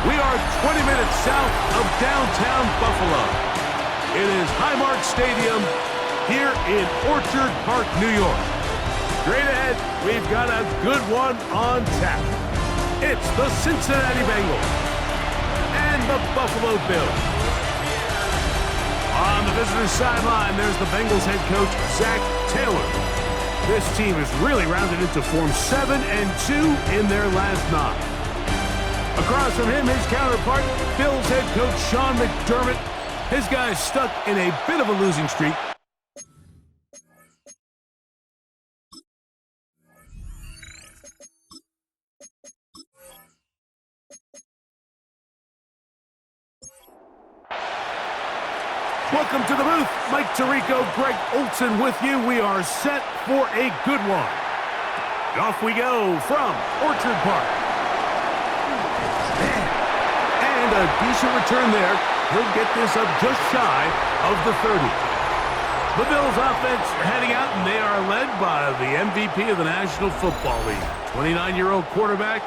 We are 20 minutes south of downtown Buffalo. It is Highmark Stadium here in Orchard Park, New York. Straight ahead, we've got a good one on tap. It's the Cincinnati Bengals and the Buffalo Bills. On the visitor's sideline, there's the Bengals head coach, Zach Taylor. This team has really rounded into form 7-2 in their last 9. Across from him, his counterpart, Bills head coach Sean McDermott. His guys stuck in a bit of a losing streak. Welcome to the booth. Mike Tirico, Greg Olson with you. We are set for a good one. Off we go from Orchard Park. And a decent return there. He'll get this up just shy of the 30. The Bills offense heading out, and they are led by the MVP of the National Football League, 29-year-old quarterback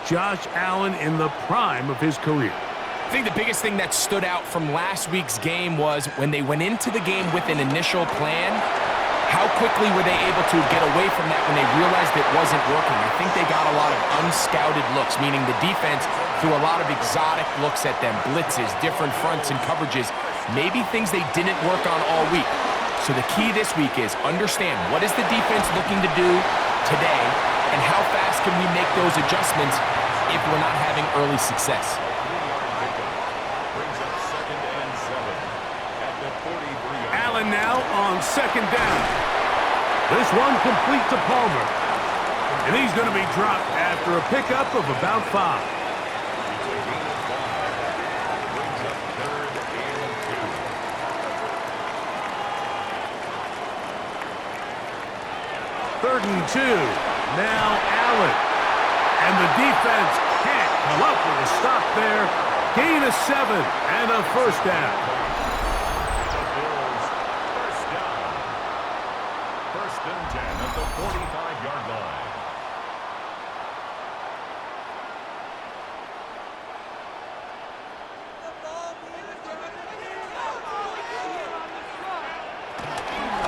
Josh Allen in the prime of his career. I think the biggest thing that stood out from last week's game was when they went into the game with an initial plan, how quickly were they able to get away from that when they realized it wasn't working? I think they got a lot of unscouted looks, meaning the defense threw a lot of exotic looks at them, blitzes, different fronts and coverages, maybe things they didn't work on all week. So the key this week is understand what is the defense looking to do today and how fast can we make those adjustments if we're not having early success. Allen now on second down. This one complete to Palmer. And he's going to be dropped after a pickup of about 5. Third and 2. Now Allen. And the defense can't come up with a stop there. Gain of 7 and a first down.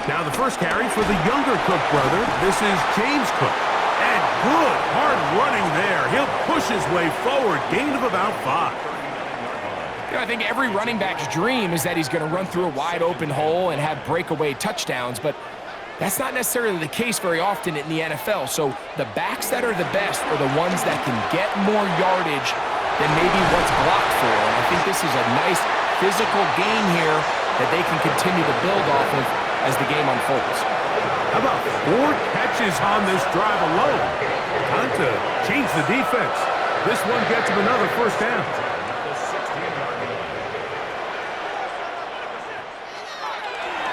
Now the first carry for the younger Cook brother. This is James Cook. And good, hard running there. He'll push his way forward. Gain of about 5. You know, I think every running back's dream is that he's going to run through a wide open hole and have breakaway touchdowns, but that's not necessarily the case very often in the NFL. So the backs that are the best are the ones that can get more yardage than maybe what's blocked for. And I think this is a nice physical gain here that they can continue to build off of as the game unfolds. How about 4 catches on this drive alone? Time to change the defense. This one gets him another first down.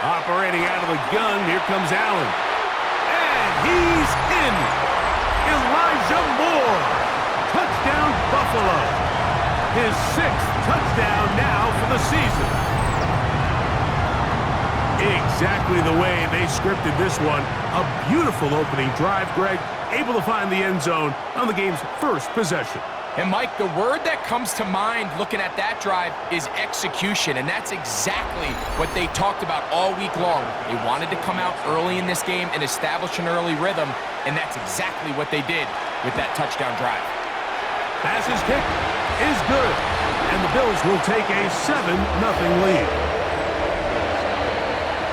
Operating out of the gun, here comes Allen. And he's in. Elijah Moore. Touchdown, Buffalo. His 6th touchdown now for the season. Exactly the way they scripted this one. A beautiful opening drive, Greg. Able to find the end zone on the game's first possession. And Mike, the word that comes to mind looking at that drive is execution, and that's exactly what they talked about all week long. They wanted to come out early in this game and establish an early rhythm, and that's exactly what they did with that touchdown drive. Pass is kicked is good, and the Bills will take a 7-0 lead.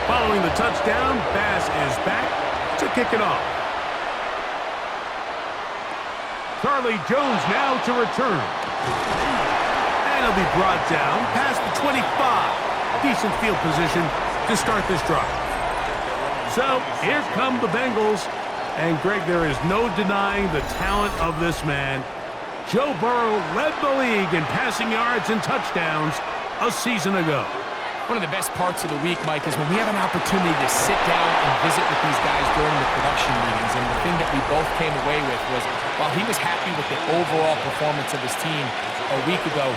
Following the touchdown, Bass is back to kick it off. Charlie Jones now to return. And he'll be brought down past the 25. Decent field position to start this drive. So, here come the Bengals. And, Greg, there is no denying the talent of this man. Joe Burrow led the league in passing yards and touchdowns a season ago. One of the best parts of the week, Mike, is when we have an opportunity to sit down and visit with these guys during the production meetings. And the thing that we both came away with was, while he was happy with the overall performance of his team a week ago,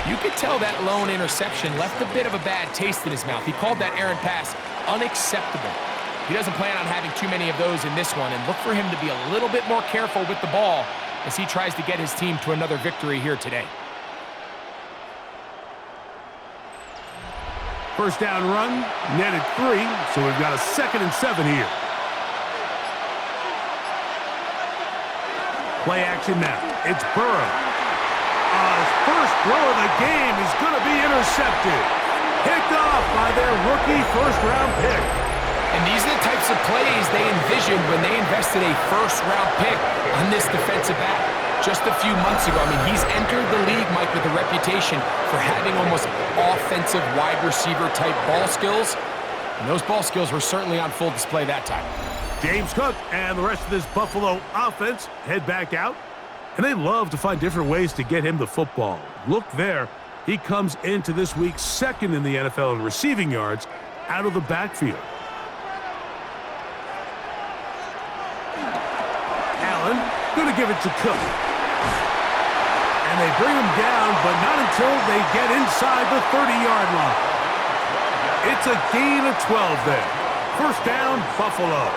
you could tell that lone interception left a bit of a bad taste in his mouth. He called that errant pass unacceptable. He doesn't plan on having too many of those in this one, and look for him to be a little bit more careful with the ball as he tries to get his team to another victory here today. First down run, netted 3, so we've got a 2nd and 7 here. Play action now. It's Burrow. His first throw of the game is going to be intercepted. Picked off by their rookie first-round pick. And these are the types of plays they envisioned when they invested a first-round pick on this defensive back just a few months ago. I mean, he's entered the league, Mike, with a reputation for having almost offensive wide receiver-type ball skills. And those ball skills were certainly on full display that time. James Cook and the rest of this Buffalo offense head back out, and they love to find different ways to get him the football. Look there. He comes into this week 2nd in the NFL in receiving yards out of the backfield. Allen going to give it to Cook. And they bring him down, but not until they get inside the 30-yard line. It's a gain of 12 there. First down, Buffalo.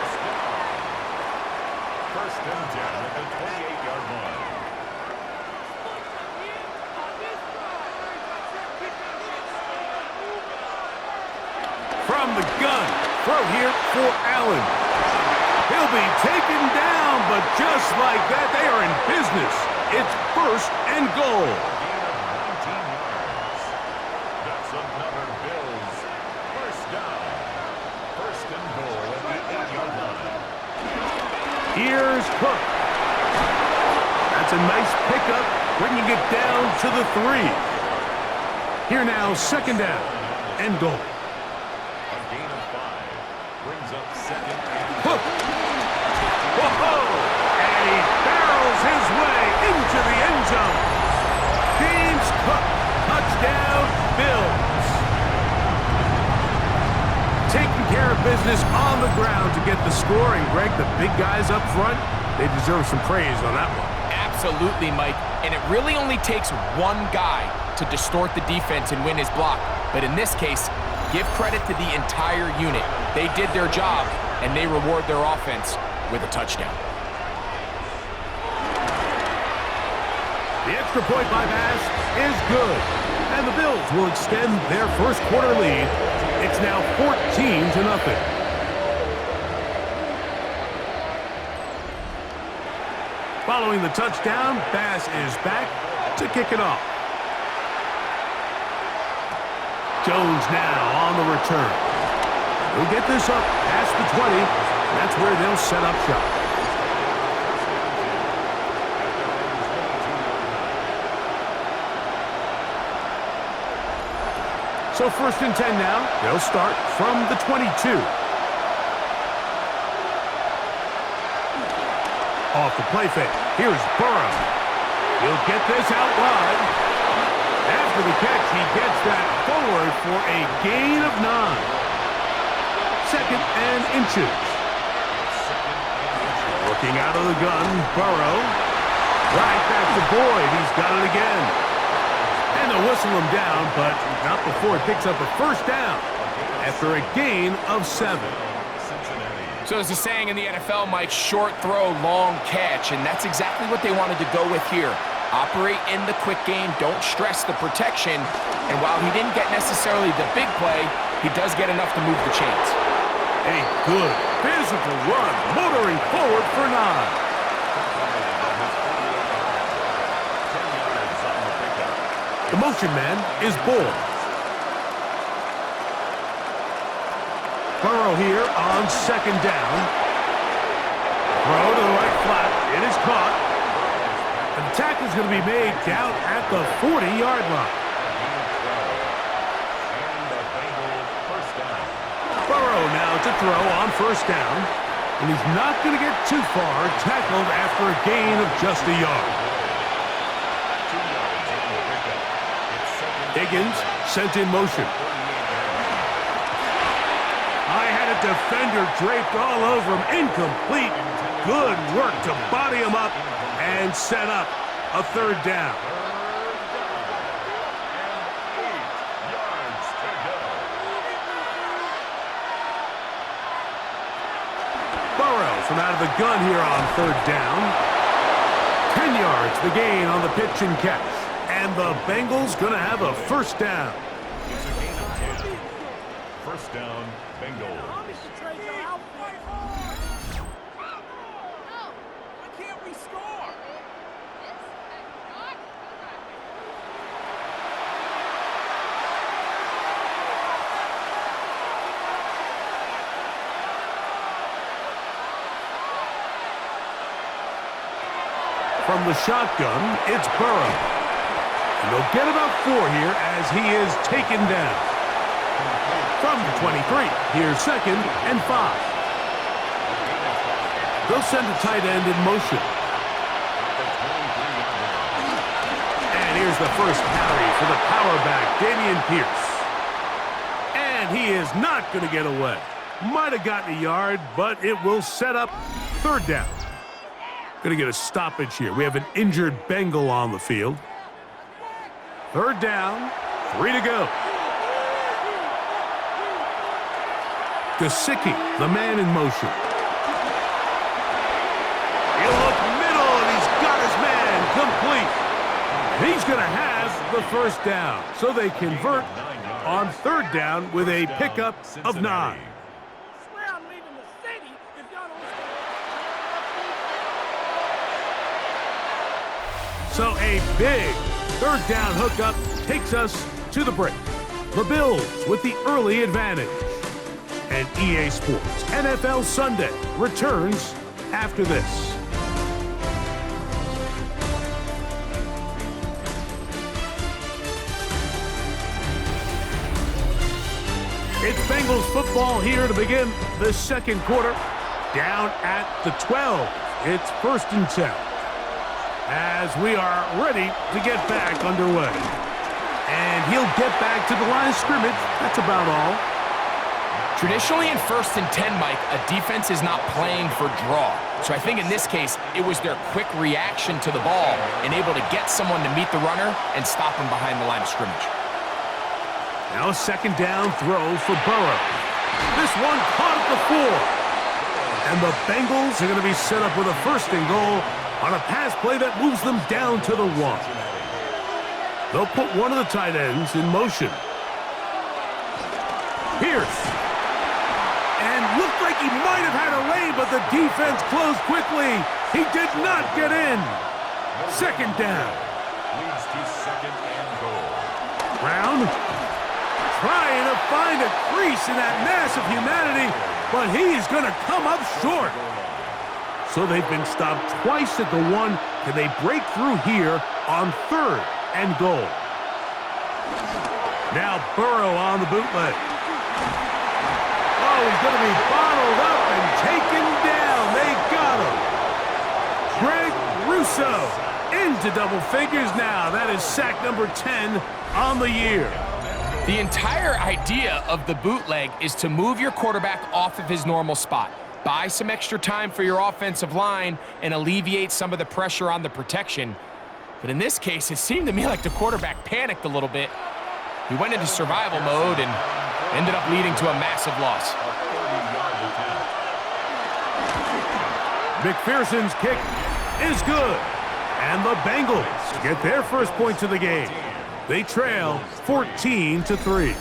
First and 10 at the 28-yard line. From the gun, throw here for Allen. He'll be taken down, but just like that, they are in business. It's 1st and goal. Gain of 19 yards. That's another Bills. First down. First and goal at the 8-yard line. Here's Cook. That's a nice pickup, bringing it down to the 3. Here now, 2nd down and goal. A gain of 5 brings up 2nd and Cook. Whoa! And he barrels his way into the end zone. James Cook, touchdown, Bills. Taking care of business on the ground to get the score. And Greg, the big guys up front, they deserve some praise on that one. Absolutely, Mike. And it really only takes one guy to distort the defense and win his block. But in this case, give credit to the entire unit. They did their job, and they reward their offense with a touchdown. The extra point by Bass is good. And the Bills will extend their first quarter lead. It's now 14-0. Following the touchdown, Bass is back to kick it off. Jones now on the return. He'll get this up past the 20, and that's where they'll set up shop. So 1st and 10 now. They'll start from the 22. Off the play fake. Here's Burrow. He'll get this out wide. After the catch, he gets that forward for a gain of 9. 2nd and inches. Looking out of the gun, Burrow. Right back to Boyd. He's got it again. And they'll whistle him down, but not before it picks up a first down after a gain of 7. So there's a saying in the NFL, Mike, short throw, long catch, and that's exactly what they wanted to go with here. Operate in the quick game, don't stress the protection, and while he didn't get necessarily the big play, he does get enough to move the chains. A good physical run, motoring forward for 9. The motion man is Bull. Burrow here on 2nd down. Throw to the right flat. It is caught. And the tackle's going to be made down at the 40-yard line. Burrow now to throw on 1st down. And he's not going to get too far, tackled after a gain of just a yard. Higgins sent in motion. I had a defender draped all over him. Incomplete. Good work to body him up and set up a 3rd down. Burrow from out of the gun here on 3rd down. 10 yards the gain on the pitch and catch. And the Bengals going to have a first down. First down, Bengals. Why can't we score? From the shotgun, it's Burrow. And they'll get about 4 here as he is taken down. From the 23, here's 2nd and 5. They'll send the tight end in motion. And here's the first carry for the power back, Dameon Pierce. And he is not going to get away. Might have gotten a yard, but it will set up 3rd down. Going to get a stoppage here. We have an injured Bengal on the field. 3rd down, 3 to go. Gesicki, the man in motion. He'll look middle, and he's got his man complete. And he's going to have the 1st down. So they convert on 3rd down with a pickup of 9. So a big 3rd down hookup takes us to the break. The Bills with the early advantage. And EA Sports NFL Sunday returns after this. It's Bengals football here to begin the 2nd quarter. Down at the 12. It's 1st and 10. As we are ready to get back underway. And he'll get back to the line of scrimmage. That's about all. Traditionally in 1st and 10, Mike, a defense is not playing for draw. So I think in this case, it was their quick reaction to the ball and able to get someone to meet the runner and stop him behind the line of scrimmage. Now a 2nd down throw for Burrow. This one caught at the 4. And the Bengals are going to be set up with a 1st and goal on a pass play that moves them down to the 1. They'll put one of the tight ends in motion. Pierce. And looked like he might have had a lane, but the defense closed quickly. He did not get in. 2nd down. Leads to 2nd and goal. Brown trying to find a crease in that mass of humanity, but he's going to come up short. So they've been stopped twice at the 1. Can they break through here on 3rd and goal? Now Burrow on the bootleg. Oh, he's going to be bottled up and taken down. They got him. Greg Russo into double figures now. That is sack number 10 on the year. The entire idea of the bootleg is to move your quarterback off of his normal spot. Buy some extra time for your offensive line and alleviate some of the pressure on the protection. But in this case, it seemed to me like the quarterback panicked a little bit. He went into survival mode and ended up leading to a massive loss. McPherson's kick is good. And the Bengals get their 1st points of the game. They trail 14-3.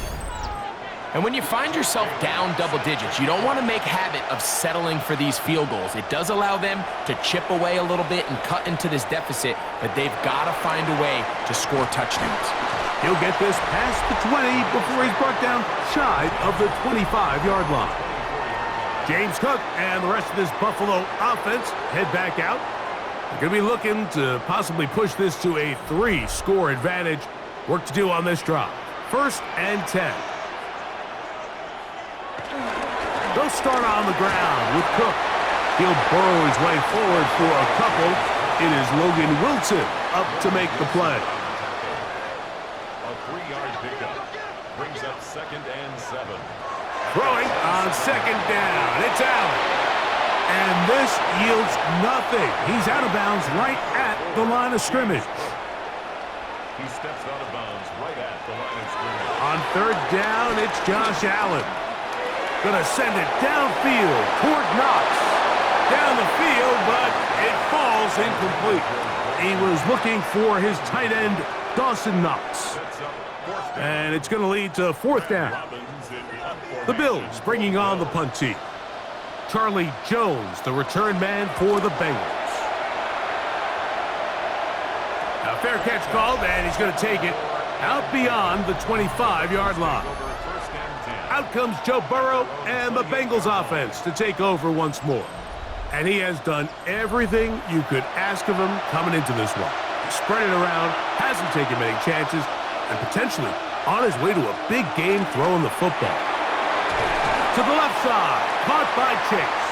And when you find yourself down double digits, you don't want to make habit of settling for these field goals. It does allow them to chip away a little bit and cut into this deficit, but they've got to find a way to score touchdowns. He'll get this past the 20 before he's brought down shy of the 25-yard line. James Cook and the rest of this Buffalo offense head back out. They're going to be looking to possibly push this to a 3-score advantage. Work to do on this drive. 1st and 10. They'll start on the ground with Cook. He'll burrow his way forward for a couple. It is Logan Wilson up to make the play. A 3-yard pickup brings up 2nd and 7. Throwing on 2nd down. It's Allen. And this yields nothing. He's out of bounds right at the line of scrimmage. He steps out of bounds right at the line of scrimmage. On 3rd down, it's Josh Allen. Gonna send it downfield toward Knox. Down the field, but it falls incomplete. He was looking for his tight end, Dawson Knox. And it's gonna lead to 4th down. Robbins in the The Bills bringing on the punt team. Charlie Jones, the return man for the Bengals. A fair catch called, and he's going to take it out beyond the 25-yard line. Out comes Joe Burrow and the Bengals offense to take over once more. And he has done everything you could ask of him coming into this one. He spread it around, hasn't taken many chances, and potentially on his way to a big game throwing the football. To the left side, caught by Chase.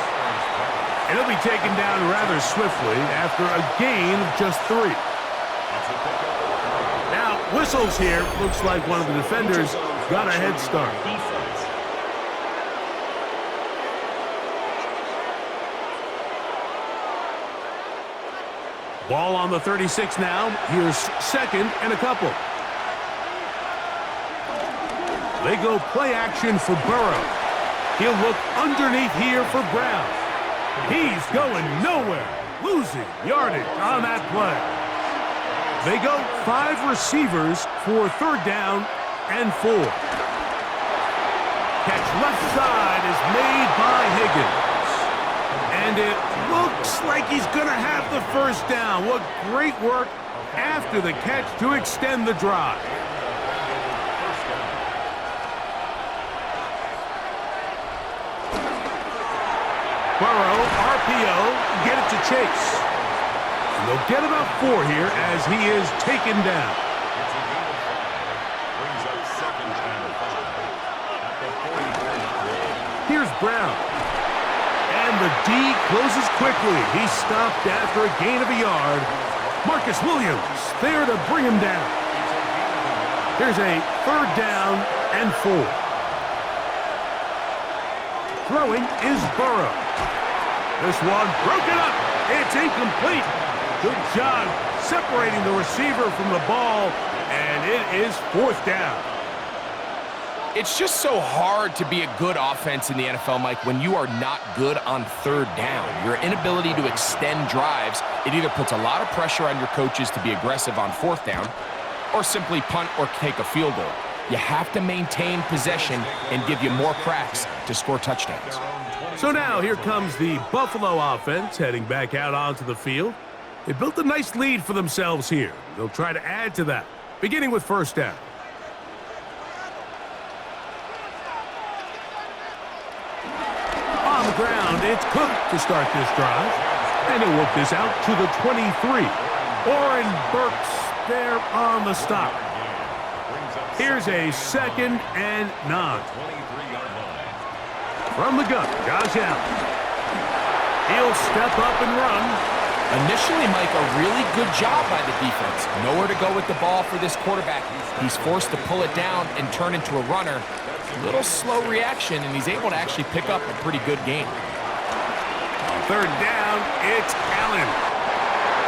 And he'll be taken down rather swiftly after a gain of just 3. Now, whistles here. Looks like one of the defenders got a head start. Ball on the 36 now. Here's second and a couple. They go play action for Burrow. He'll look underneath here for Brown. He's going nowhere. Losing yardage on that play. They go 5 receivers for third down and 4. Catch left side is made by Higgins. And it looks like he's going to have the first down. What great work after the catch to extend the drive. Burrow, RPO, get it to Chase. And they'll get about 4 here as he is taken down. Here's Brown. And the D closes quickly. He stopped after a gain of a yard. Marcus Williams there to bring him down. Here's a third down and 4. Throwing is Burrow. This one broken up. It's incomplete. Good job separating the receiver from the ball, and it is 4th down. It's just so hard to be a good offense in the NFL, Mike, when you are not good on third down. Your inability to extend drives, it either puts a lot of pressure on your coaches to be aggressive on 4th down or simply punt or take a field goal. You have to maintain possession and give you more cracks to score touchdowns. So now here comes the Buffalo offense heading back out onto the field. They built a nice lead for themselves here. They'll try to add to that, beginning with first down. On the ground, it's Cook to start this drive. And he'll work this out to the 23. Oren Burks there on the stop. Here's a 2nd and 9. From the gun, Josh Allen. He'll step up and run. Initially, Mike, a really good job by the defense. Nowhere to go with the ball for this quarterback. He's forced to pull it down and turn into a runner. Little slow reaction, and he's able to actually pick up a pretty good game. On third down, it's Allen.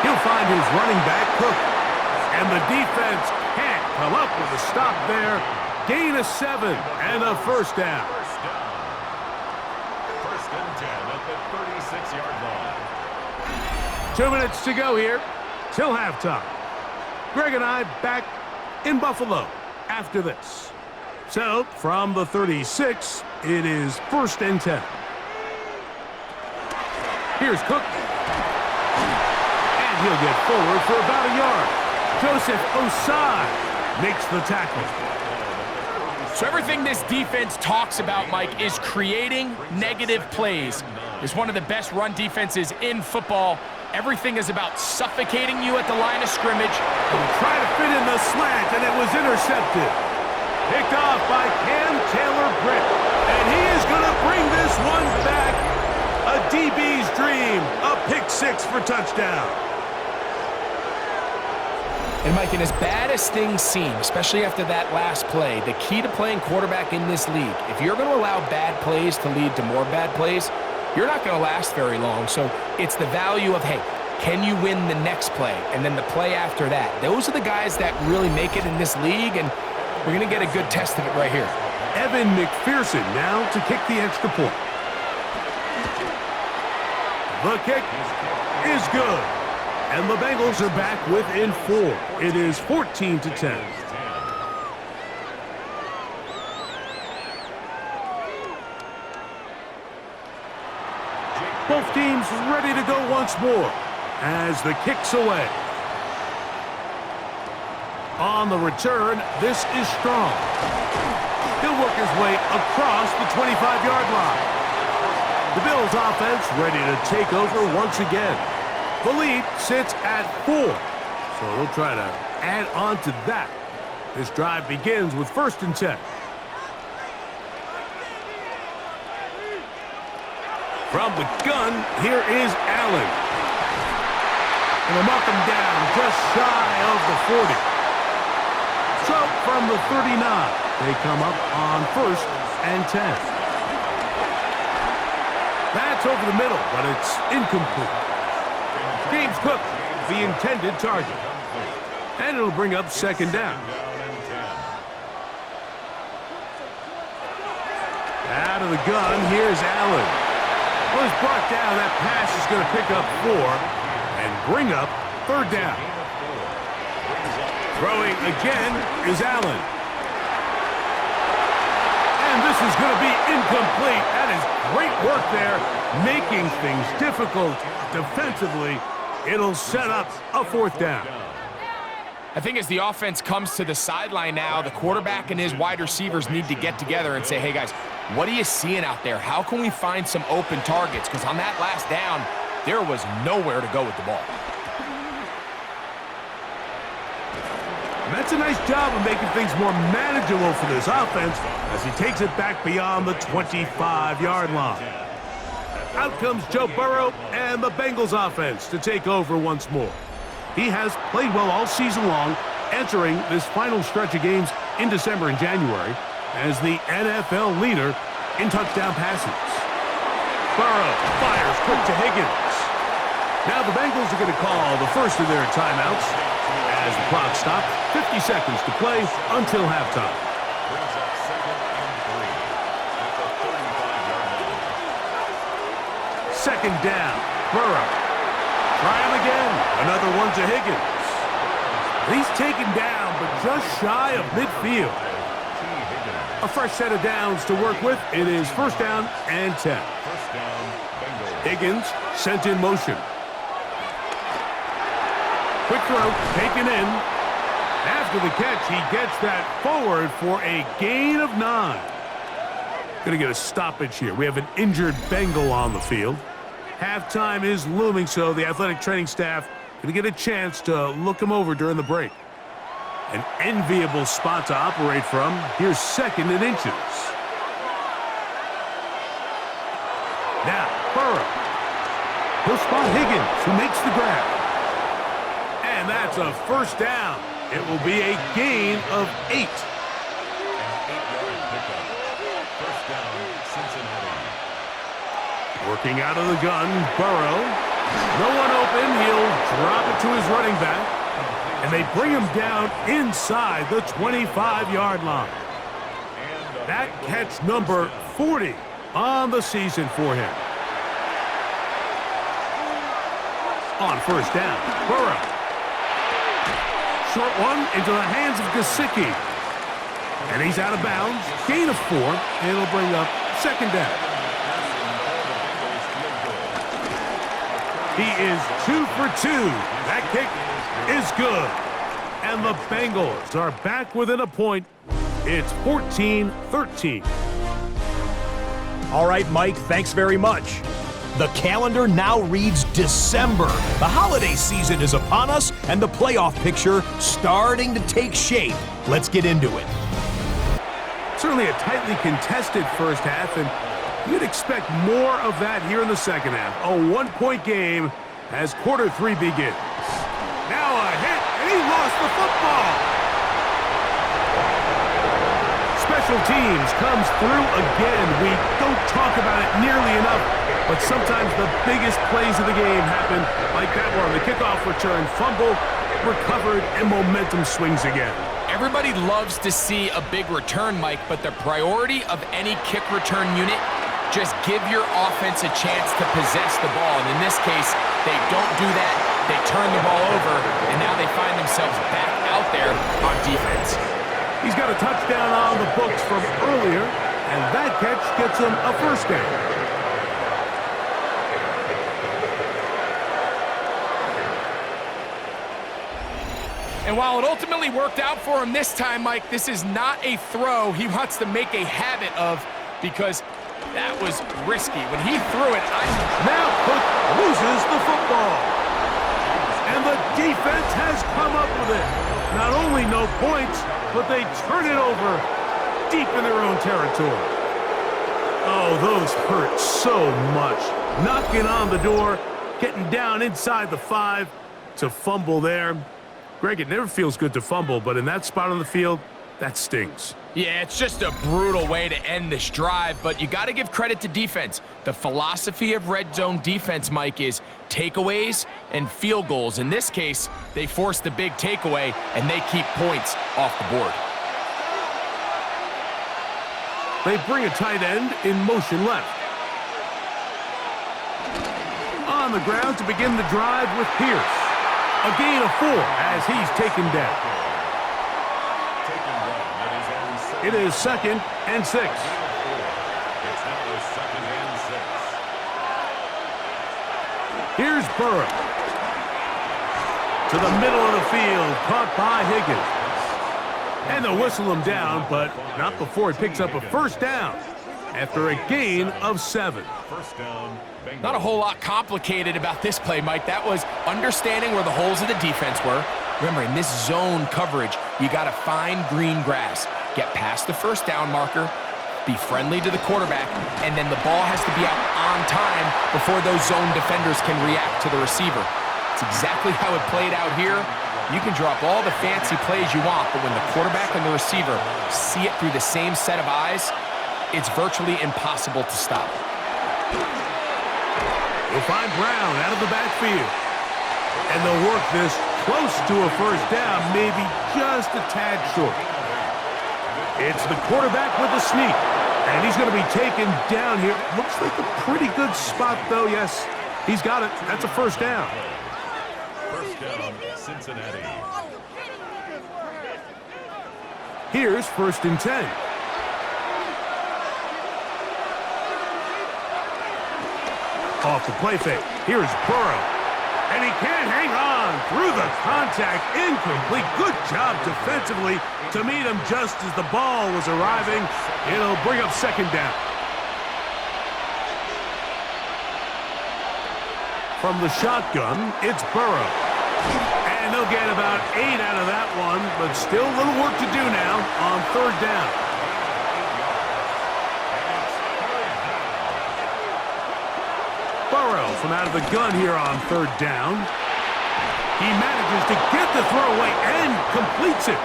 He'll find his running back, Cook. And the defense can't come up with a stop there. Gain of 7 and a first down. First and 10 at the 36-yard line. 2 minutes to go here till halftime. Greg and I back in Buffalo after this. So, from the 36, it is 1st and 10. Here's Cook. And he'll get forward for about a yard. Joseph Osai makes the tackle. So everything this defense talks about, Mike, is creating negative plays. It's one of the best run defenses in football. Everything is about suffocating you at the line of scrimmage. And try to fit in the slant, and it was intercepted. Picked off by Cam Taylor-Britt. And he is going to bring this one back. A DB's dream. A pick 6 for touchdown. And, Mike, and as bad as things seem, especially after that last play, the key to playing quarterback in this league, if you're going to allow bad plays to lead to more bad plays, you're not going to last very long. So it's the value of, hey, can you win the next play and then the play after that? Those are the guys that really make it in this league, and we're going to get a good test of it right here. Evan McPherson now to kick the extra point. The kick is good. And the Bengals are back within 4. It is 14-10. Both teams ready to go once more as the kick's away. On the return, this is Strong. He'll work his way across the 25-yard line. The Bills offense ready to take over once again. The lead sits at 4, so they'll try to add on to that. This drive begins with 1st and 10. From the gun, here is Allen. And they'll mark him down just shy of the 40. So from the 39, they come up on 1st and 10. That's over the middle, but it's incomplete. James Cook, the intended target. And it'll bring up 2nd down. Out of the gun, here's Allen. Well, he's brought down. That pass is going to pick up 4 and bring up 3rd down. Throwing again is Allen. And this is going to be incomplete. That is great work there, making things difficult defensively. It'll set up a 4th down. I think as the offense comes to the sideline now, the quarterback and his wide receivers need to get together and say, hey, guys, what are you seeing out there? How can we find some open targets? Because on that last down, there was nowhere to go with the ball. And that's a nice job of making things more manageable for this offense as he takes it back beyond the 25-yard line. Out comes Joe Burrow and the Bengals offense to take over once more. He has played well all season long, entering this final stretch of games in December and January as the NFL leader in touchdown passes. Burrow fires quick to Higgins. Now the Bengals are going to call the first of their timeouts as the clock stops. 50 seconds to play until halftime. Brings up 2nd and 3 at the 35-yard line. 2nd down. Burrow. Try him again. Another one to Higgins. He's taken down, but just shy of midfield. A fresh set of downs to work with. It is 1st down and 10. 1st down, Bengals. Higgins sent in motion. Quick throw, taken in. After the catch, he gets that forward for a gain of 9. Going to get a stoppage here. We have an injured Bengal on the field. Halftime is looming, so the athletic training staff going to get a chance to look him over during the break. An enviable spot to operate from. Here's 2nd and inches. Now, Burrow. He'll spot Higgins, who makes the grab. And that's a 1st down. It will be a gain of 8. An 8-yard pickup. 1st down, Cincinnati. Working out of the gun, Burrow. No one open. He'll drop it to his running back. And they bring him down inside the 25-yard line. That catch number 40 on the season for him. On 1st down, Burrow. Short one into the hands of Gesicki. And he's out of bounds. Gain of 4, and it'll bring up 2nd down. He is 2 for 2. That kick is good. And the Bengals are back within a point. It's 14-13. All right, Mike, thanks very much. The calendar now reads December. The holiday season is upon us, and the playoff picture starting to take shape. Let's get into it. Certainly a tightly contested first half, and you'd expect more of that here in the second half. A one-point game as quarter 3 begins. Now a hit, and he lost the football. Special teams comes through again. We don't talk about it nearly enough, but sometimes the biggest plays of the game happen like that one. The kickoff return, fumble, recovered, and momentum swings again. Everybody loves to see a big return, Mike, but the priority of any kick return unit, just give your offense a chance to possess the ball. And in this case, they don't do that. They turn the ball over, and now they find themselves back out there on defense. He's got a touchdown on the books from earlier, and that catch gets him a 1st down. And while it ultimately worked out for him this time, Mike, this is not a throw he wants to make a habit of, because that was risky. When he threw it, Now Cook loses the football. And the defense has come up with it. Not only no points, but they turn it over deep in their own territory. Oh, those hurt so much. Knocking on the door, getting down inside the 5 to fumble there. Greg, it never feels good to fumble, but in that spot on the field, that stings. Yeah, it's just a brutal way to end this drive, but you got to give credit to defense. The philosophy of red zone defense, Mike, is takeaways and field goals. In this case, they force the big takeaway, and they keep points off the board. They bring a tight end in motion left. On the ground to begin the drive with Pierce. A gain of 4 as he's taken down. It is 2nd and 6. Here's Burrow. To the middle of the field, caught by Higgins. And they'll whistle him down, but not before he picks up a first down after a gain of 7. First down, Bengals. Not a whole lot complicated about this play, Mike. That was understanding where the holes of the defense were. Remember, in this zone coverage, you got to find green grass, get past the first down marker, be friendly to the quarterback, and then the ball has to be out on time before those zone defenders can react to the receiver. It's exactly how it played out here. You can drop all the fancy plays you want, but when the quarterback and the receiver see it through the same set of eyes, it's virtually impossible to stop. We'll find Brown out of the backfield. And they'll work this close to a first down, maybe just a tad short. It's the quarterback with the sneak. And he's going to be taken down here. Looks like a pretty good spot, though. Yes, he's got it. That's a first down. First down, Cincinnati. Here's 1st and 10. Off the play fake. Here's Burrow. And he can't hang on through the contact. Incomplete. Good job defensively to meet him just as the ball was arriving. It'll bring up 2nd down. From the shotgun, it's Burrow. And they'll get about 8 out of that one, but still a little work to do now on 3rd down. Burrow from out of the gun here on 3rd down. He manages to get the throw away and completes it.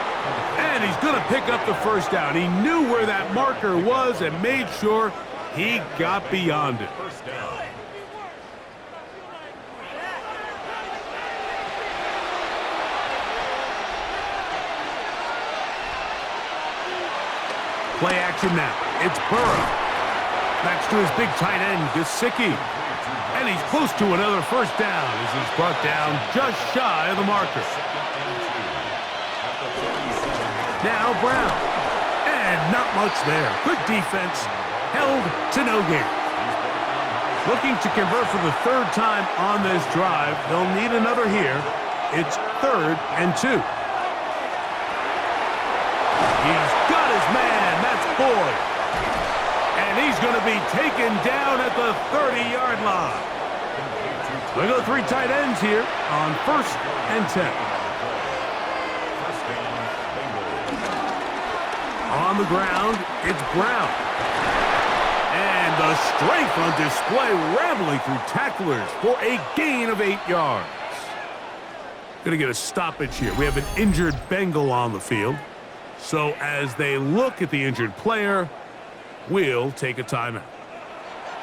And he's going to pick up the first down. He knew where that marker was and made sure he got beyond it. First down. Play action now. It's Burrow. Backs to his big tight end, Gesicki. And he's close to another first down as he's brought down just shy of the marker. Now Brown. And not much there. Good defense. Held to no gain. Looking to convert for the 3rd time on this drive. They'll need another here. It's 3rd and 2. He's got his man. That's Boyd. And he's going to be taken down at the 30-yard line. We go 3 tight ends here on 1st and 10. First down, Bengals. On the ground, it's Brown. And the strength on display, rambling through tacklers for a gain of 8 yards. Going to get a stoppage here. We have an injured Bengal on the field. So as they look at the injured player, we'll take a timeout.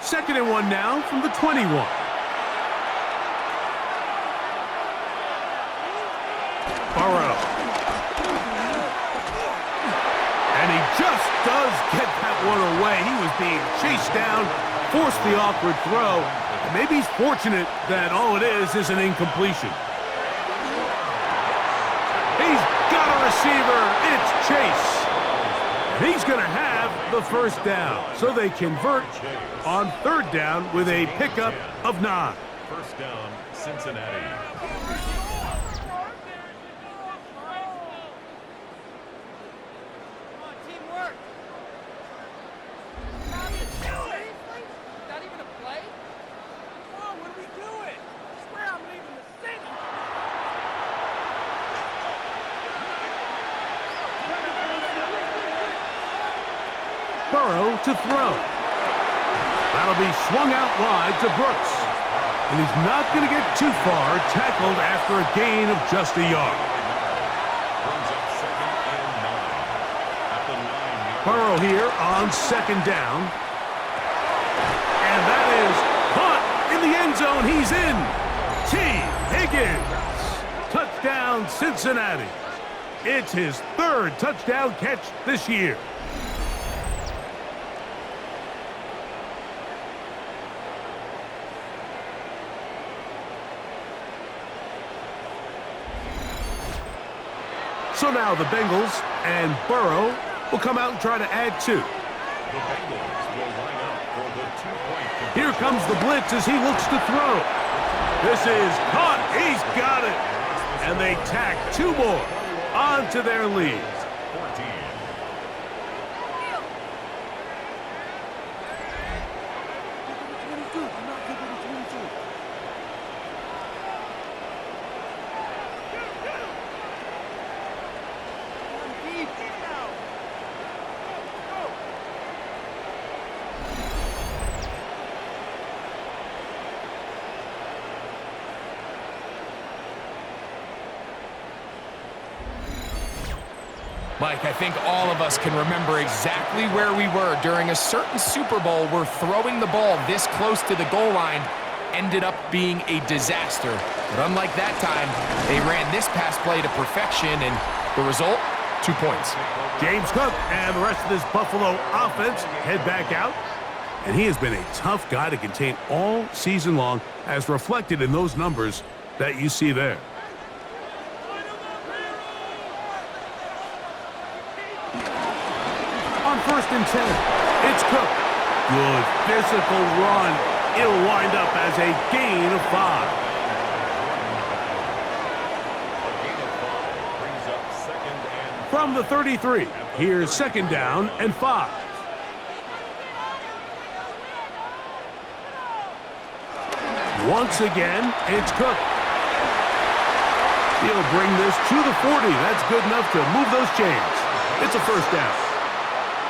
2nd and 1 now from the 21. Burrow. And he just does get that one away. He was being chased down, forced the awkward throw. And maybe he's fortunate that all it is an incompletion. He's got a receiver. It's Chase. And he's going to have the first down. So they convert on 3rd down with a pickup of 9. First down, Cincinnati. Burrow to throw. That'll be swung out wide to Brooks. And he's not going to get too far, tackled after a gain of just a yard. Burrow here on second down. And that is caught in the end zone. He's in. T. Higgins. Touchdown, Cincinnati. It's his third touchdown catch this year. So now the Bengals and Burrow will come out and try to add two. The Bengals will line up for the 2-point conversion. Here comes the blitz as he looks to throw. This is caught. He's got it. And they tack two more onto their lead. 14. Mike, I think all of us can remember exactly where we were during a certain Super Bowl where throwing the ball this close to the goal line ended up being a disaster. But unlike that time, they ran this pass play to perfection, and the result, 2 points. James Cook and the rest of this Buffalo offense head back out. And he has been a tough guy to contain all season long, as reflected in those numbers that you see there. On 1st and 10, it's Cook. Good physical run. It'll wind up as a gain of 5. From the 33, here's 2nd down and 5. Once again, it's Cook. He'll bring this to the 40. That's good enough to move those chains. It's a 1st down.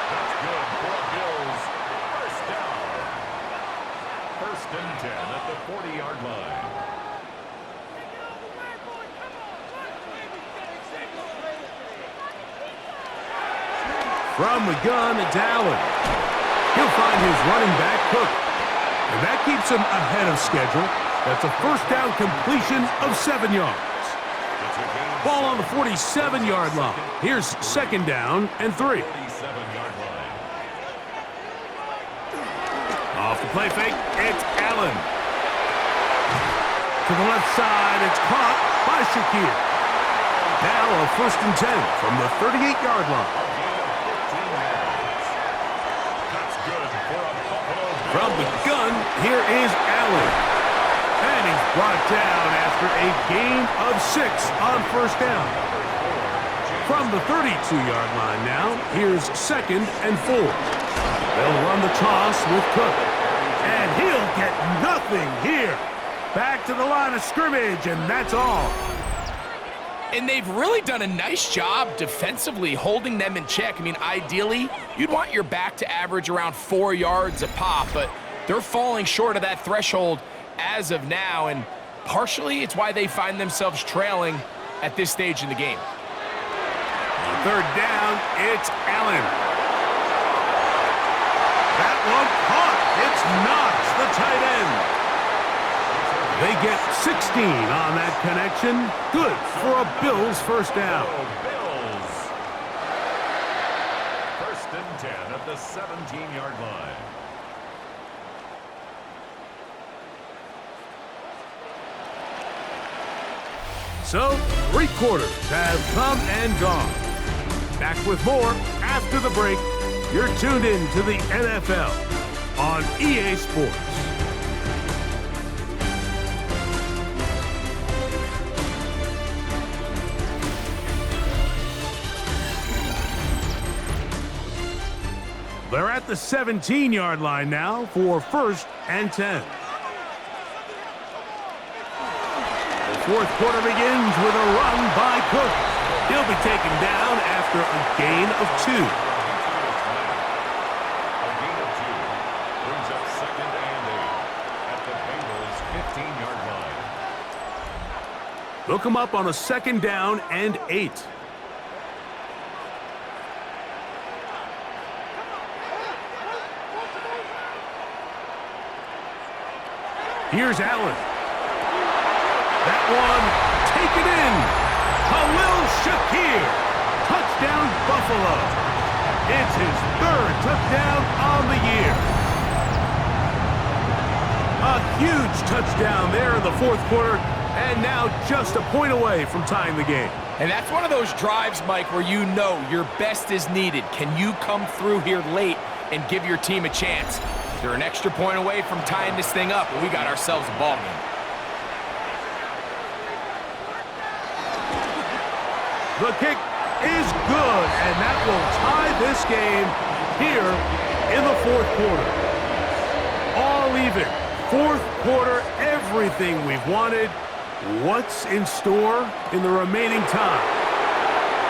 That's good for Bills. 1st down. 1st and 10 at the 40-yard line. From the gun, it's Allen. He'll find his running back, Cook. And that keeps him ahead of schedule. That's a 1st down completion of 7 yards. Ball on the 47-yard line. Here's 2nd down and 3. 47-yard line. Off the play fake, it's Allen. To the left side, it's caught by Shakir. Now a 1st and 10 from the 38-yard line. That's good for a Buffalo Bills. From the gun, here is Allen. And he's brought down after a gain of 6 on 1st down. From the 32-yard line now, here's 2nd and 4. They'll run the toss with Cook. And he'll get nothing here. Back to the line of scrimmage, and that's all. And they've really done a nice job defensively holding them in check. I mean, ideally, you'd want your back to average around 4 yards a pop, but they're falling short of that threshold as of now, and partially it's why they find themselves trailing at this stage in the game. On 3rd down, it's Allen. That one caught. It's Knox, the tight end. They get 16 on that connection. Good for a Bills 1st down. Bills. 1st and 10 at the 17-yard line. So, 3 quarters have come and gone. Back with more after the break. You're tuned in to the NFL on EA Sports. They're at the 17-yard line now for 1st and 10. The 4th quarter begins with a run by Cook. He'll be taken down after a gain of 2. They'll come up on a 2nd down and 8. Here's Allen. That one, taken in. Khalil Shakir. Touchdown, Buffalo. It's his 3rd touchdown on the year. A huge touchdown there in the 4th quarter, and now just a point away from tying the game. And that's one of those drives, Mike, where you know your best is needed. Can you come through here late and give your team a chance? They're an extra point away from tying this thing up, and we got ourselves a ball game. The kick is good, and that will tie this game here in the 4th quarter. All even. 4th quarter, everything we've wanted. What's in store in the remaining time?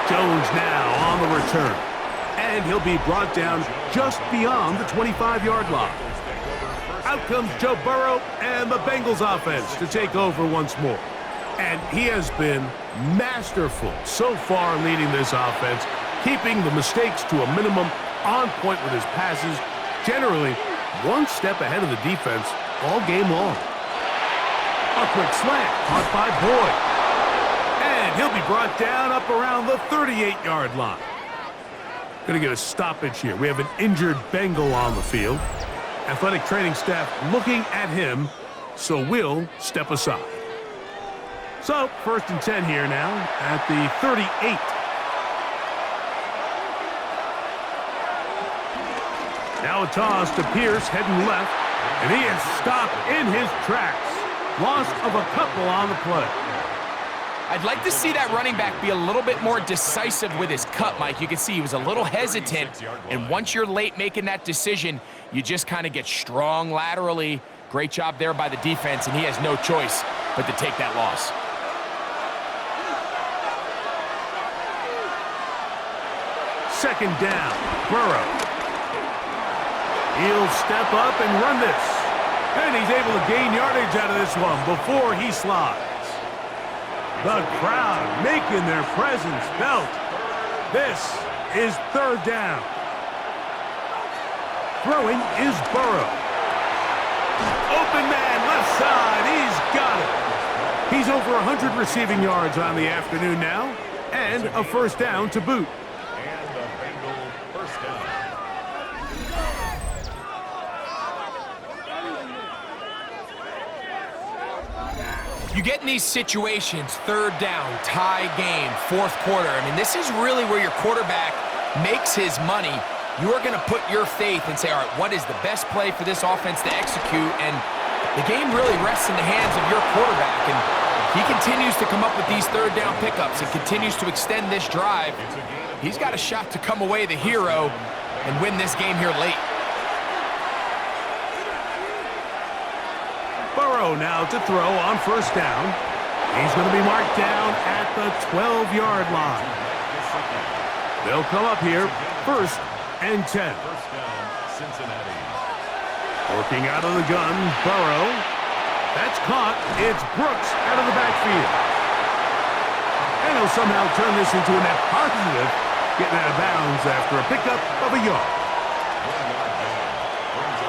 Jones now on the return. And he'll be brought down just beyond the 25-yard line. Out comes Joe Burrow and the Bengals offense to take over once more. And he has been masterful so far leading this offense, keeping the mistakes to a minimum, on point with his passes, generally one step ahead of the defense all game long. A quick slant caught by Boyd. And he'll be brought down up around the 38-yard line. Going to get a stoppage here. We have an injured Bengal on the field. Athletic training staff looking at him, so we'll step aside. So, 1st and 10 here now at the 38. Now a toss to Pierce heading left, and he is stopped in his tracks. Loss of a couple on the play. I'd like to see that running back be a little bit more decisive with his cut, Mike. You can see he was a little hesitant, and once you're late making that decision, you just kind of get strong laterally. Great job there by the defense, and he has no choice but to take that loss. Second down, Burrow. He'll step up and run this. And he's able to gain yardage out of this one before he slides. The crowd making their presence felt. This is 3rd down. Throwing is Burrow. Open man, left side, he's got it. He's over 100 receiving yards on the afternoon now, and a 1st down to boot. And the Bengal 1st down. You get in these situations, 3rd down, tie game, 4th quarter. I mean, this is really where your quarterback makes his money. You are going to put your faith and say, all right, what is the best play for this offense to execute? And the game really rests in the hands of your quarterback. And he continues to come up with these 3rd down pickups and continues to extend this drive. He's got a shot to come away the hero and win this game here late. Burrow now to throw on 1st down. He's going to be marked down at the 12-yard line. They'll come up here 1st and 10. 1st down, Cincinnati. Working out of the gun, Burrow. That's caught. It's Brooks out of the backfield. And he'll somehow turn this into a net positive, getting out of bounds after a pickup of a yard.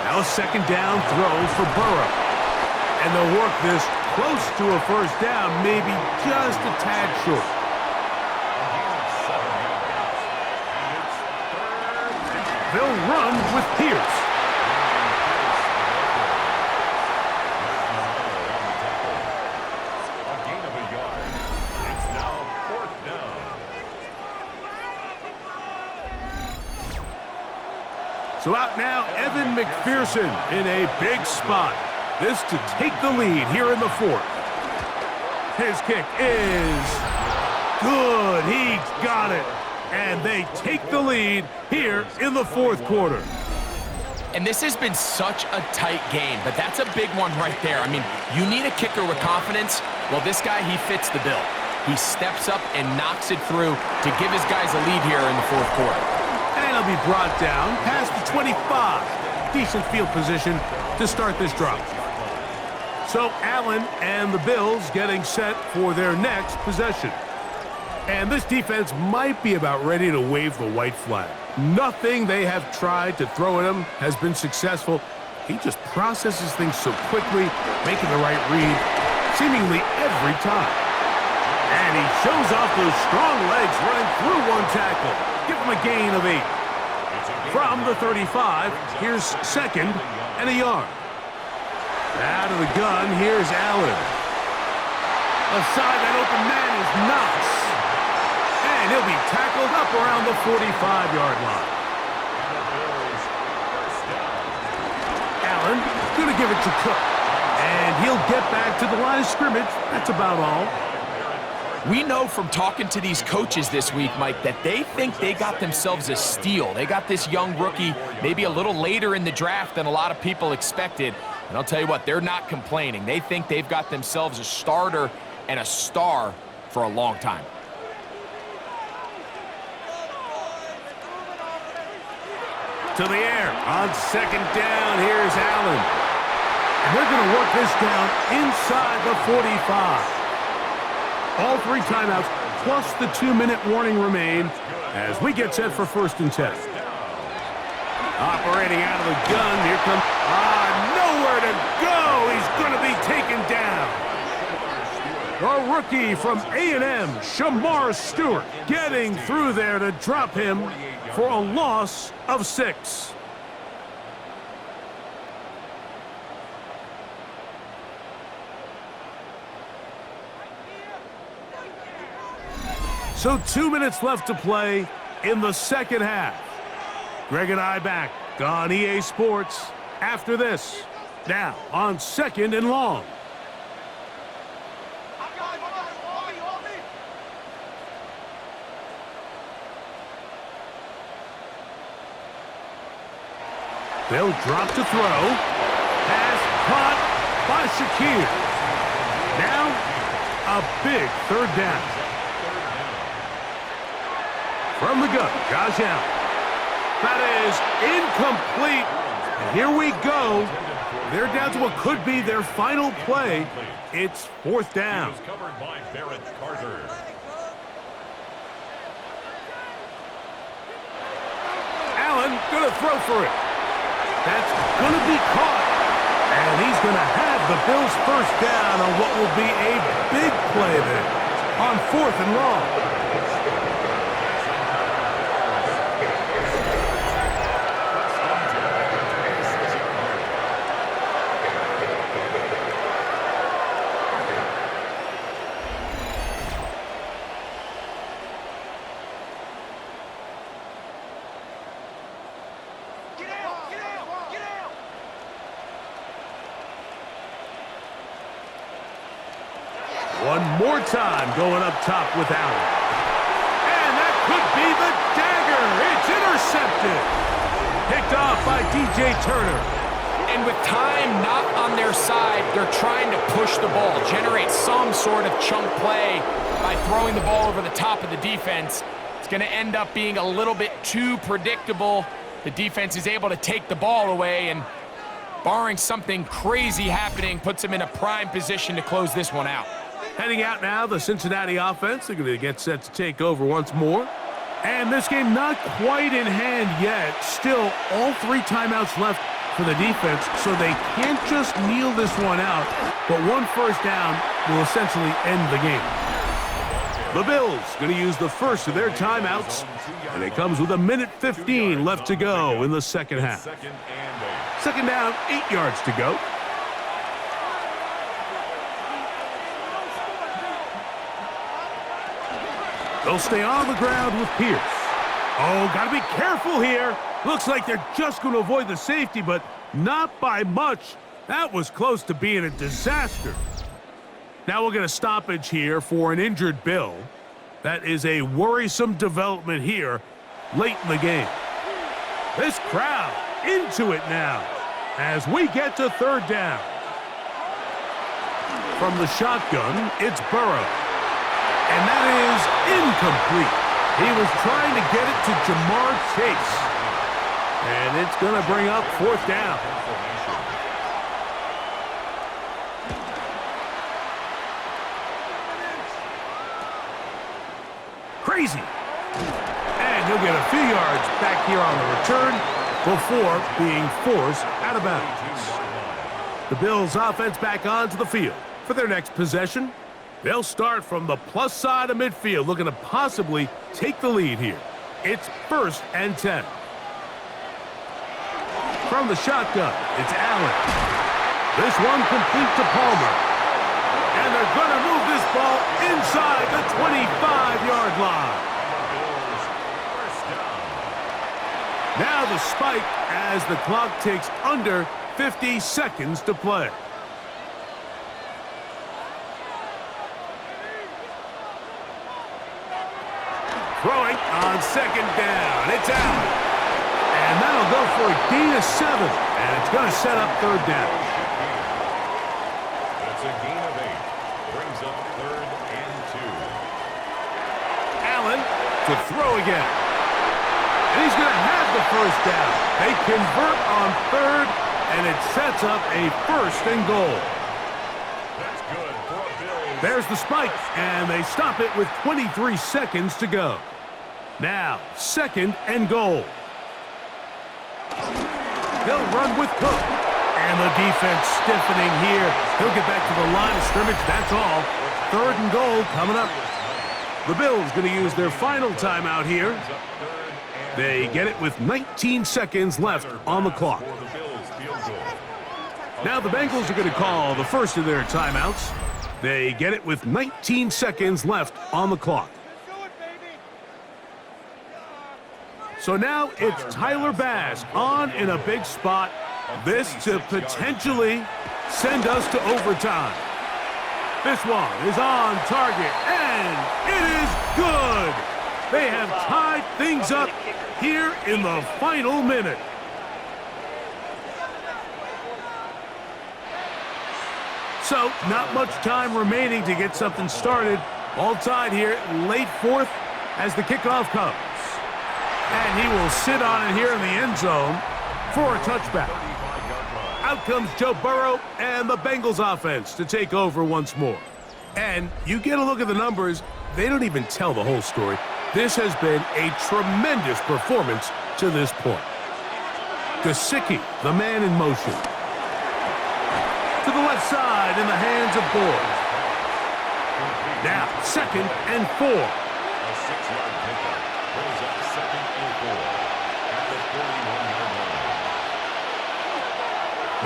Now a 2nd down throw for Burrow. And they'll work this close to a 1st down, maybe just a tad short. They'll run with Pierce. A gain of a yard. It's now 4th down. So out now, Evan McPherson in a big spot. This to take the lead here in the 4th. His kick is good. He got it. And they take the lead here in the 4th quarter. And this has been such a tight game, but that's a big one right there. I mean, you need a kicker with confidence. Well, this guy, he fits the bill. He steps up and knocks it through to give his guys a lead here in the 4th quarter. And he'll be brought down past the 25. Decent field position to start this drive. So Allen and the Bills getting set for their next possession. And this defense might be about ready to wave the white flag. Nothing they have tried to throw at him has been successful. He just processes things so quickly, making the right read seemingly every time. And he shows off those strong legs running through one tackle. Give him a gain of 8. From the 35, here's second and a yard. Out of the gun, here's Allen. Aside that open man is Knox. And he'll be tackled up around the 45-yard line. Allen going to give it to Cook. And he'll get back to the line of scrimmage. That's about all. We know from talking to these coaches this week, Mike, that they think they got themselves a steal. They got this young rookie maybe a little later in the draft than a lot of people expected. And I'll tell you what, they're not complaining. They think they've got themselves a starter and a star for a long time. To the air on second down. Here's Allen. And they're going to work this down inside the 45. All 3 timeouts plus the 2-minute warning remain as we get set for 1st and 10. Operating out of the gun. Here comes... nowhere to go. He's going to be taken down. The rookie from A&M, Shamar Stewart, getting through there to drop him for a loss of 6. So 2 minutes left to play in the second half. Greg and I back on EA Sports after this. Now on 2nd and long. They'll drop to throw. Pass caught by Shakir. Now a big 3rd down. From the gun, Josh Allen. That is incomplete. And here we go. They're down to what could be their final play. It's 4th down. Allen gonna throw for it. That's gonna be caught. And he's gonna have the Bills' 1st down on what will be a big play there on 4th and long. One more time going up top with Allen. And that could be the dagger. It's intercepted. Picked off by DJ Turner. And with time not on their side, they're trying to push the ball, generate some sort of chunk play by throwing the ball over the top of the defense. It's going to end up being a little bit too predictable. The defense is able to take the ball away, and barring something crazy happening, puts them in a prime position to close this one out. Heading out now, the Cincinnati offense. They're going to get set to take over once more. And this game not quite in hand yet. Still, all 3 timeouts left for the defense, so they can't just kneel this one out. But 1 1st down will essentially end the game. The Bills going to use the first of their timeouts, and it comes with 1:15 left to go in the second half. 2nd down, 8 yards to go. They'll stay on the ground with Pierce. Oh, got to be careful here. Looks like they're just going to avoid the safety, but not by much. That was close to being a disaster. Now we'll get a stoppage here for an injured Bill. That is a worrisome development here late in the game. This crowd into it now as we get to 3rd down. From the shotgun, it's Burrow. And that is incomplete. He was trying to get it to Jamar Chase. And it's going to bring up 4th down. crazy. And he'll get a few yards back here on the return before being forced out of bounds. The Bills offense back onto the field for their next possession. They'll start from the plus side of midfield, looking to possibly take the lead here. It's 1st and 10. From the shotgun, it's Allen. This one complete to Palmer. And they're going to move this ball inside the 25-yard line. Now the spike as the clock takes under 50 seconds to play. Throwing on 2nd down. It's Allen. And that'll go for a gain of 7. And it's going to set up 3rd down. That's a gain of 8. Brings up 3rd and 2. Allen to throw again. And he's going to have the 1st down. They convert on 3rd, and it sets up a 1st and goal. That's good for a Bills. There's the spike, and they stop it with 23 seconds to go. Now, 2nd and goal. They'll run with Cook. And the defense stiffening here. He'll get back to the line of scrimmage. That's all. 3rd and goal coming up. The Bills going to use their final timeout here. They get it with 19 seconds left on the clock. Now the Bengals are going to call the first of their timeouts. They get it with 19 seconds left on the clock. So now it's Tyler Bass on in a big spot. This to potentially send us to overtime. This one is on target, and it is good. They have tied things up here in the final minute. So, not much time remaining to get something started. All tied here, late 4th as the kickoff comes. And he will sit on it here in the end zone for a touchback. Out comes Joe Burrow and the Bengals offense to take over once more. And you get a look at the numbers, they don't even tell the whole story. This has been a tremendous performance to this point. Gesicki, the man in motion. To the left side in the hands of Boyd. Now, 2nd and 4. A 6-yard pickup brings up 2nd and 4 at the 41-yard line.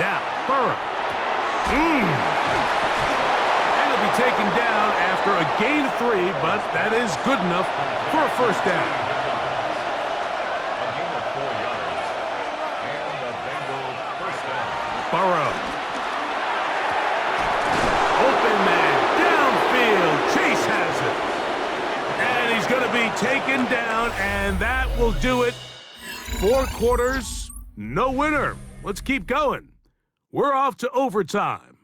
Now, Burrow. And he'll be taken down after a gain of 3, but that is good enough for a 1st down. A gain of 4 yards. And the Bengals 1st down. Burrow. Open man, downfield. Chase has it. And he's going to be taken down, and that will do it. 4 quarters, no winner. Let's keep going. We're off to overtime.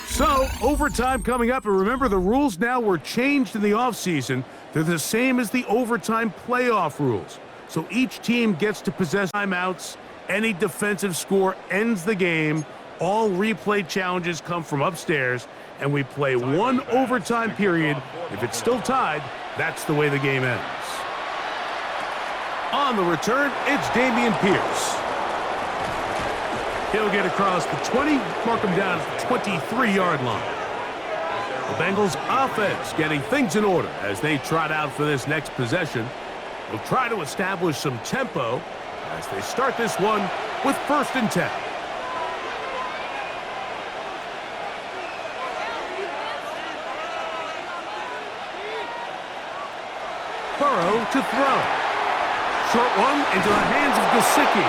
So, overtime coming up, and remember the rules now were changed in the offseason. They're the same as the overtime playoff rules. So each team gets to possess timeouts. Any defensive score ends the game. All replay challenges come from upstairs, and we play 1 overtime period. If it's still tied, that's the way the game ends. On the return, it's Dameon Pierce. He'll get across the 20, mark him down at the 23-yard line. The Bengals offense getting things in order as they trot out for this next possession. They'll try to establish some tempo as they start this one with 1st and 10. Burrow to throw. Short one into the hands of Gesicki.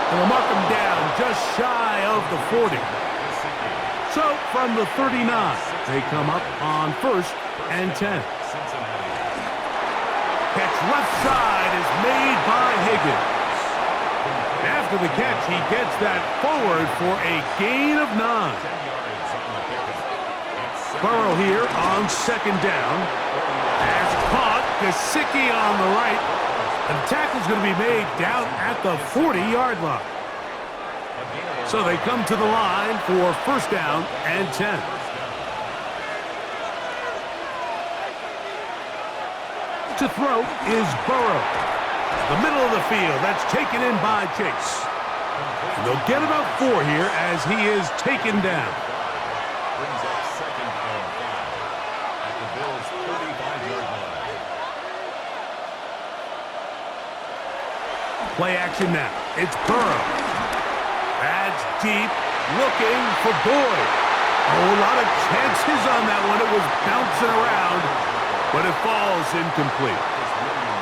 And they'll mark him down just shy of the 40. So from the 39, they come up on 1st and 10. Catch left side is made by Higgins. After the catch, he gets that forward for a gain of 9. Burrow here on 2nd down. Has caught Gesicki on the right. And the tackle's going to be made down at the 40-yard line. So they come to the line for first down and 10. To throw is Burrow. The middle of the field, that's taken in by Chase. And they'll get about 4 here as he is taken down. Brings up second and 5 at the Bills' 35-yard line. Play action now. It's Burrow. That's deep, looking for Boyd. Oh, a lot of chances on that one. It was bouncing around, but it falls incomplete.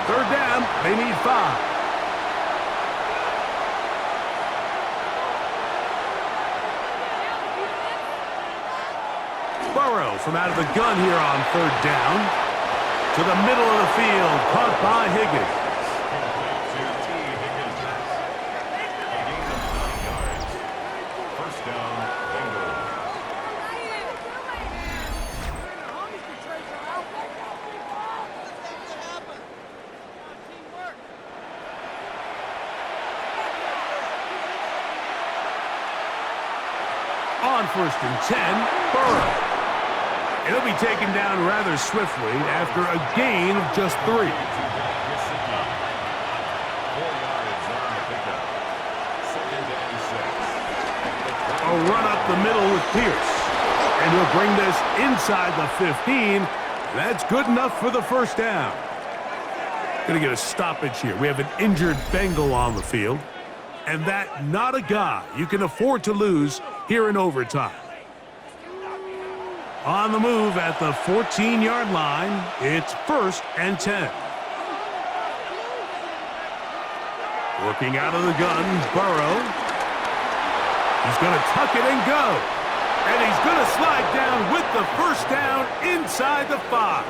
Third down, they need 5. Burrow from out of the gun here on third down. To the middle of the field, caught by Higgins. First down, Bengals. On first and 10, Burrow. It'll be taken down rather swiftly after a gain of just 3. 4 yards on the pickup. Second and 6. A run up the middle with Pierce. And he'll bring this inside the 15. That's good enough for the first down. Gonna get a stoppage here. We have an injured Bengal on the field. And that not a guy you can afford to lose here in overtime. On the move at the 14-yard line, it's first and 10. Working out of the gun, Burrow. He's going to tuck it and go. And he's going to slide down with the first down inside the 5.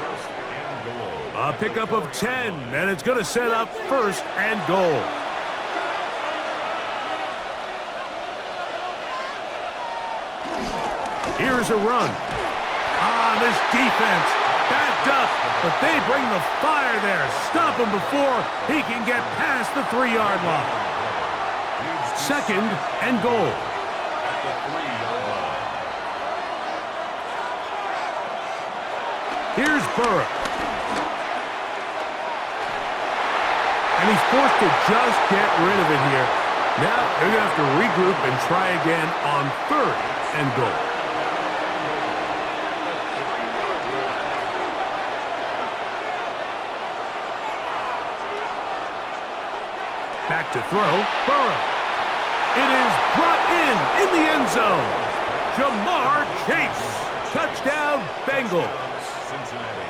A pickup of 10, and it's going to set up first and goal. Here's a run. This defense backed up, but they bring the fire there. Stop him before he can get past the 3-yard line. Second and goal. At the 3-yard line. Here's Burrow. And he's forced to just get rid of it here. Now they're going to have to regroup and try again on third and goal. Back to throw, Burrow. It is brought in the end zone. Jamar Chase. Touchdown, Bengals. Cincinnati.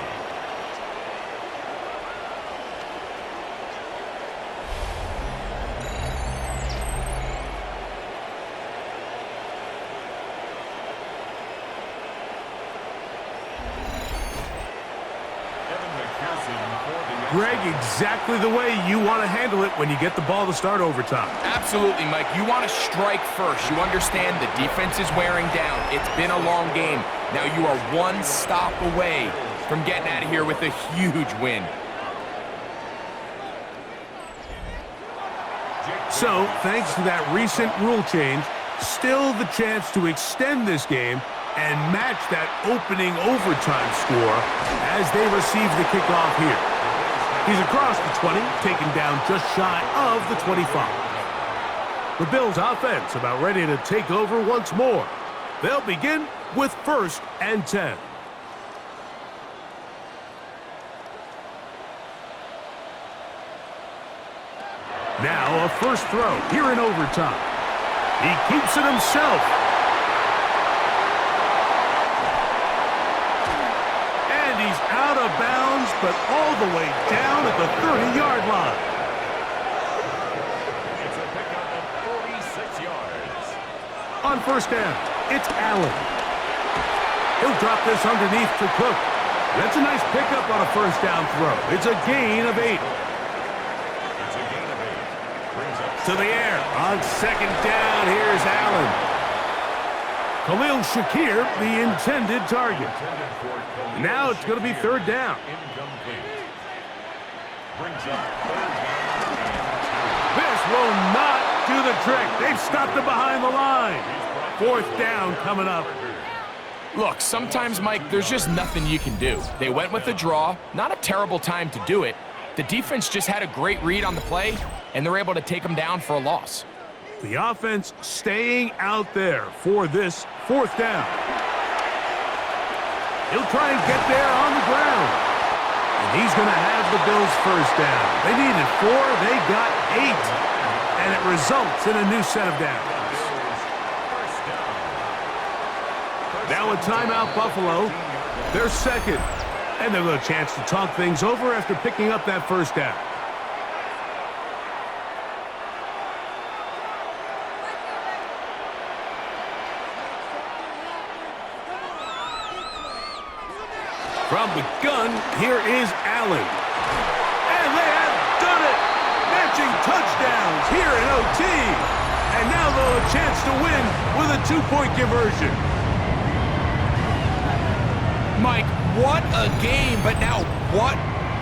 Greg, exactly the way you want to handle it when you get the ball to start overtime. Absolutely, Mike. You want to strike first. You understand the defense is wearing down. It's been a long game. Now you are one stop away from getting out of here with a huge win. So, thanks to that recent rule change, still the chance to extend this game and match that opening overtime score as they receive the kickoff here. He's across the 20, taken down just shy of the 25. The Bills' offense about ready to take over once more. They'll begin with first and 10. Now a first throw here in overtime. He keeps it himself. And he's out of bounds, but all the way down at the 30-yard line. It's a pickup of 46 yards. On first down, it's Allen. He'll drop this underneath to Cook. That's a nice pickup on a first down throw. It's a gain of 8. It's a gain of 8. Brings up To the air. On second down, here's Allen. Khalil Shakir, the intended target. intended for Khalil Now it's going to be third down. Incomplete. brings up third down This will not do the trick. They've stopped it behind the line. Fourth down coming up. Look, sometimes, Mike, there's just nothing you can do. They went with the draw. Not a terrible time to do it. The defense just had a great read on the play, and they're able to take them down for a loss. The offense staying out there for this fourth down. He'll try and get there on the ground. And he's going to have the Bills first down. They needed 4, they got 8. And it results in a new set of downs. Now a timeout, Buffalo. They're second. And they'll get a chance to talk things over after picking up that first down. From the gun, here is Allen. And they have done it! Matching touchdowns here in OT. And now they'll have a chance to win with a 2-point conversion. Mike, what a game, but now what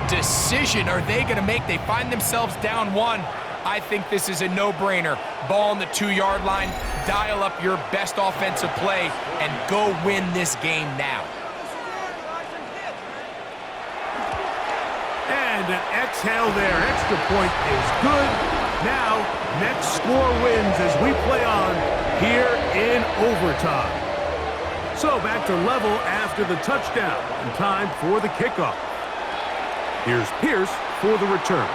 decision are they going to make? They find themselves down 1. I think this is a no-brainer. Ball on the 2-yard line, dial up your best offensive play, and go win this game now. And an exhale there. Extra point is good. Now, next score wins as we play on here in overtime. So back to level after the touchdown and time for the kickoff. Here's Pierce for the return.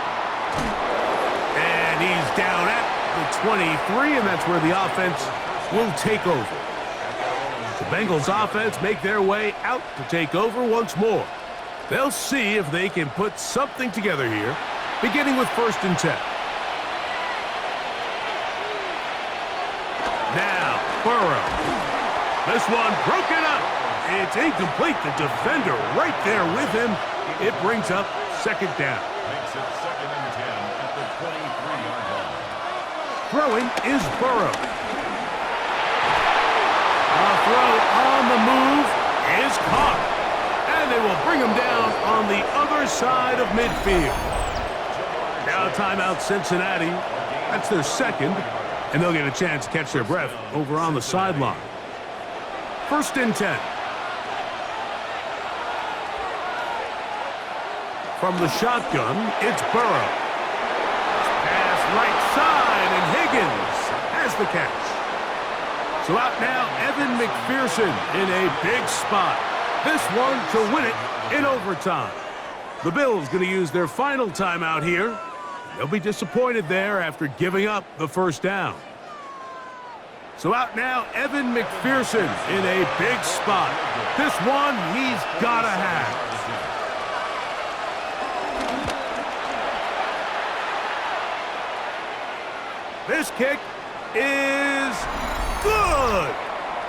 And he's down at the 23, and that's where the offense will take over. The Bengals offense make their way out to take over once more. They'll see if they can put something together here, beginning with 1st and 10. Now, Burrow. This one broken up. It's incomplete. The defender right there with him. It brings up 2nd down. Makes it 2nd and 10 at the 23-yard line. Throwing is Burrow. A throw on the move is caught. And they will bring him down on the other side of midfield. Now timeout Cincinnati. That's their 2nd. And they'll get a chance to catch their breath over on the sideline. 1st and 10. From the shotgun, it's Burrow. Pass right side, and Higgins has the catch. So out now, Evan McPherson in a big spot. This one to win it in overtime. The Bills going to use their final timeout here. They'll be disappointed there after giving up the 1st down. So out now, Evan McPherson in a big spot. This one he's got to have. This kick is good.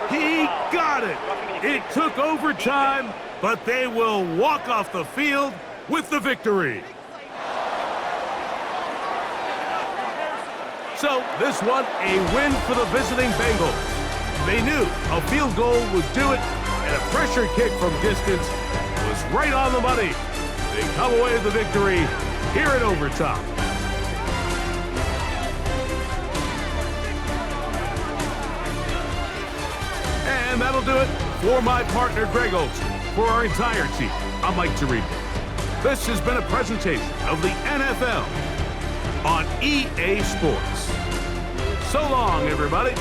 He got it. It took overtime, but they will walk off the field with the victory. So, this one, a win for the visiting Bengals. They knew a field goal would do it, and a pressure kick from distance was right on the money. They come away with the victory here in overtime. And that'll do it for my partner, Greg Olson. For our entire team, I'm Mike Tirico. This has been a presentation of the NFL on EA Sports. So long, everybody.